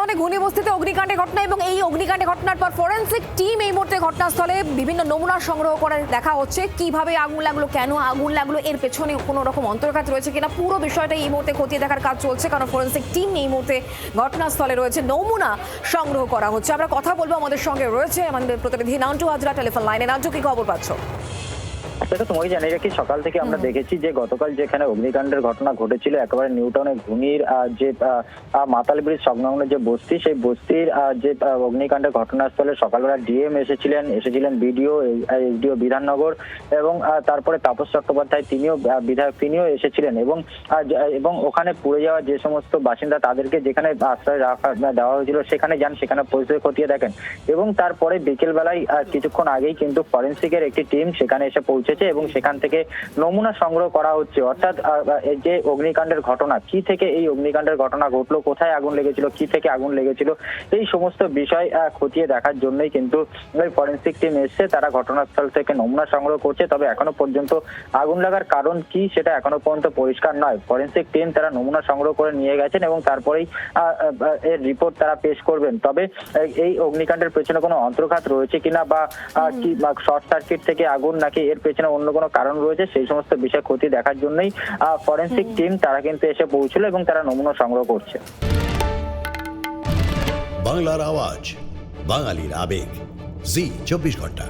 সুন্দরবনে ঘূর্ণিবস্তিতে অগ্নিকাণ্ডের ঘটনা এবং এই অগ্নিকাণ্ডের ঘটনার পর ফরেনসিক টিম এই মুহূর্তে ঘটনাস্থলে বিভিন্ন নমুনা সংগ্রহ করে দেখা হচ্ছে কিভাবে আগুন লাগলো, কেন আগুন লাগলো, এর পেছনে কোনো রকম অন্তর্ঘাত রয়েছে কিনা পুরো বিষয়টা এই মুহূর্তে খতিয়ে দেখার কাজ চলছে। কারণ ফরেনসিক টিম এই মুহূর্তে ঘটনাস্থলে রয়েছে, নমুনা সংগ্রহ করা হচ্ছে। আমরা কথা বলবো, আমাদের সঙ্গে রয়েছে আমাদের প্রতিনিধি নান্টু হাজরা টেলিফোন লাইনে। নান্টু, কি খবর পাচ্ছ? সেটা তোমাকে জানিয়ে রাখি, সকাল থেকে আমরা দেখেছি যে গতকাল যেখানে অগ্নিকাণ্ডের ঘটনা ঘটেছিল একেবারে নিউটাউনের ঘুনির যে মাতাল ব্রিজ সংলগ্ন যে বস্তি, সেই বস্তির যে অগ্নিকাণ্ডের ঘটনাস্থলে সকালবেলা ডিএম এসেছিলেন বিডিও, এসডিও বিধাননগর এবং তারপরে তাপস চট্টোপাধ্যায় তিনিও এসেছিলেন এবং ওখানে পুড়ে যাওয়া যে সমস্ত বাসিন্দা তাদেরকে যেখানে আশ্রয় দেওয়া হয়েছিল সেখানে যান, সেখানে পরিস্থিতি খতিয়ে দেখেন এবং তারপরে বিকেল বেলায় কিছুক্ষণ আগেই কিন্তু ফরেনসিকের একটি টিম সেখানে এসে পৌঁছেছে এবং সেখান থেকে নমুনা সংগ্রহ করা হচ্ছে। অর্থাৎ যে অগ্নিকাণ্ডের ঘটনা, কি থেকে এই অগ্নিকাণ্ডের ঘটনা ঘটলো, কোথায় আগুন লেগেছিল, কি থেকে আগুন লেগেছিল, এই সমস্ত বিষয় খতিয়ে দেখার জন্যই কিন্তু ওই ফরেনসিক টিম এসছে। তারা ঘটনাস্থল থেকে নমুনা সংগ্রহ করছে, তবে এখনো পর্যন্ত আগুন লাগার কারণ কি সেটা এখনো পর্যন্ত পরিষ্কার নয়। ফরেনসিক টিম তারা নমুনা সংগ্রহ করে নিয়ে গেছেন এবং তারপরেই এর রিপোর্ট তারা পেশ করবেন। তবে এই অগ্নিকাণ্ডের পেছনে কোনো অন্তর্ঘাত রয়েছে কিনা বা কি শর্ট সার্কিট থেকে আগুন নাকি এর পেছনে অন্য কোনো কারণ রয়েছে, সেই সমস্ত বিষয় খতিয়ে দেখার জন্যই ফরেনসিক টিম তারা কিন্তু এসে পৌঁছলো এবং তারা নমুনা সংগ্রহ করছে। বাংলার আওয়াজ, বাঙালির আবেগ, জি 24 ঘন্টা।